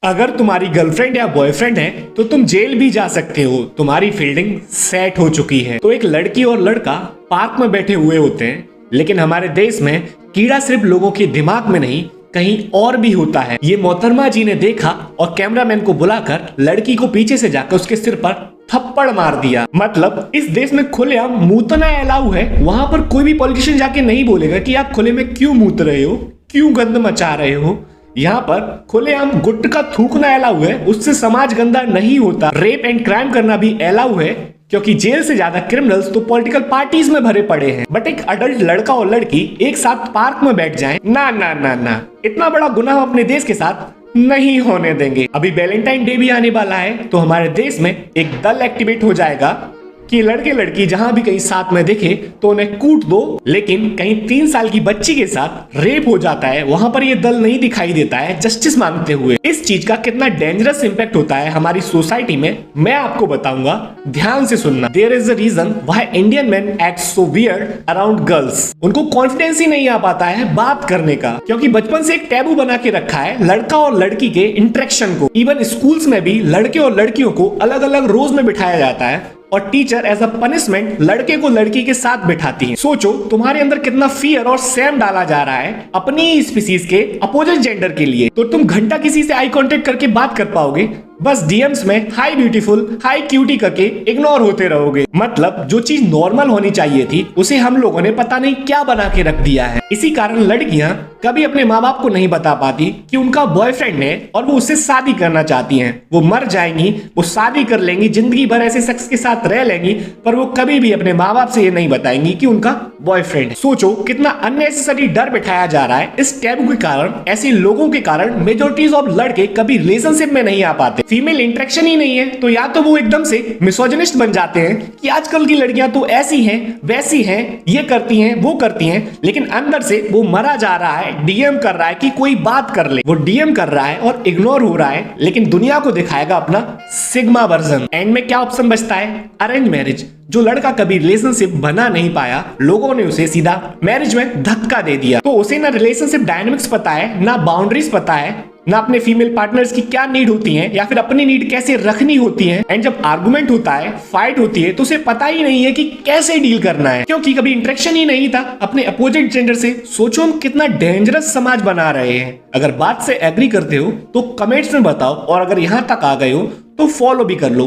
अगर तुम्हारी गर्लफ्रेंड या बॉयफ्रेंड है तो तुम जेल भी जा सकते हो, तुम्हारी फील्डिंग सेट हो चुकी है। तो एक लड़की और लड़का पार्क में बैठे हुए होते हैं, लेकिन हमारे देश में कीड़ा सिर्फ लोगों के दिमाग में नहीं कहीं और भी होता है। ये मोहतरमा जी ने देखा और कैमरामैन को बुलाकर लड़की को पीछे से जाकर उसके सिर पर थप्पड़ मार दिया। मतलब इस देश में खुलेआम मूतना अलाउ है। वहां पर कोई भी पॉलिटिशियन जाके नहीं बोलेगा कि आप खुले में क्यों मूत रहे हो, क्यों गंद मचा रहे हो। यहाँ पर खुलेआम गुटखा थूकना अलाउ है, उससे समाज गंदा नहीं होता। रेप एंड क्राइम करना भी अलाउ है, क्योंकि जेल से ज्यादा क्रिमिनल्स तो पॉलिटिकल पार्टीज में भरे पड़े हैं। बट एक अडल्ट लड़का और लड़की एक साथ पार्क में बैठ जाएं, ना ना ना ना, इतना बड़ा गुनाह हम अपने देश के साथ नहीं होने देंगे। अभी वैलेंटाइन डे भी आने वाला है, तो हमारे देश में एक दल एक्टिवेट हो जाएगा कि लड़के लड़की जहां भी कहीं साथ में दिखे तो उन्हें कूट दो। लेकिन कहीं 3 साल की बच्ची के साथ रेप हो जाता है, वहां पर ये दल नहीं दिखाई देता है जस्टिस मांगते हुए। इस चीज का कितना डेंजरस इंपैक्ट होता है हमारी सोसाइटी में, मैं आपको बताऊंगा, ध्यान से सुनना। There is a reason why Indian men act so weird around girls. उनको कॉन्फिडेंस ही नहीं आ पाता है बात करने का, क्योंकि बचपन से एक टैबू बना के रखा है लड़का और लड़की के इंटरेक्शन को। इवन स्कूल्स में भी लड़के और लड़कियों को अलग अलग रोज में बिठाया जाता है और टीचर एज अ पनिशमेंट लड़के को लड़की के साथ बिठाती है। सोचो तुम्हारे अंदर कितना फियर और सेम डाला जा रहा है अपनी स्पीसीज के अपोजिट जेंडर के लिए। तो तुम घंटा किसी से आई कांटेक्ट करके बात कर पाओगे, बस डीएम्स में हाई ब्यूटीफुल, हाई क्यूटी करके इग्नोर होते रहोगे। मतलब जो चीज नॉर्मल होनी चाहिए थी उसे हम लोगों ने पता नहीं क्या बना के रख दिया है। इसी कारण लड़कियां कभी अपने माँ बाप को नहीं बता पाती कि उनका बॉयफ्रेंड है और वो उससे शादी करना चाहती हैं। वो मर जाएंगी, वो शादी कर लेंगी, जिंदगी भर ऐसे शख्स के साथ रह लेंगी, पर वो कभी भी अपने माँ बाप से ये नहीं बताएंगी कि उनका बॉयफ्रेंड है। सोचो कितना अननेसेसरी डर बिठाया जा रहा है। इस टैबू के कारण, ऐसे लोगों के कारण मेजोरिटीज ऑफ लड़के कभी रिलेशनशिप में नहीं आ पाते। फीमेल इंटरेक्शन ही नहीं है, तो या तो वो एकदम से मिसोजिनिस्ट बन जाते हैं कि आजकल की लड़कियां तो ऐसी हैं, वैसी हैं, ये करती हैं, वो करती हैं, लेकिन अंदर से वो मरा जा रहा है, डीएम कर रहा है कि कोई बात कर ले। वो डीएम कर रहा है और इग्नोर हो रहा है, लेकिन दुनिया को दिखाएगा अपना सिग्मा वर्जन। एंड में क्या ऑप्शन बचता है? Arrange marriage. जो लड़का कभी रिलेशनशिप बना नहीं पाया, लोगों ने उसे सीधा मैरिज में धक्का दे दिया। तो उसे ना रिलेशनशिप डायनामिक्स पता है, ना बाउंड्रीज पता है, ना अपने फीमेल पार्टनर्स की क्या नीड होती है या फिर अपनी नीड कैसे रखनी होती है। एंड जब आर्गुमेंट होता है, फाइट होती है, तो उसे पता ही नहीं है कि कैसे डील करना है, क्योंकि कभी इंटरेक्शन ही नहीं था अपने अपोजिट जेंडर से। सोचो हम कितना डेंजरस समाज बना रहे हैं। अगर बात से एग्री करते हो तो कमेंट्स में बताओ, और अगर यहां तक आ गए हो तो फॉलो भी कर लो।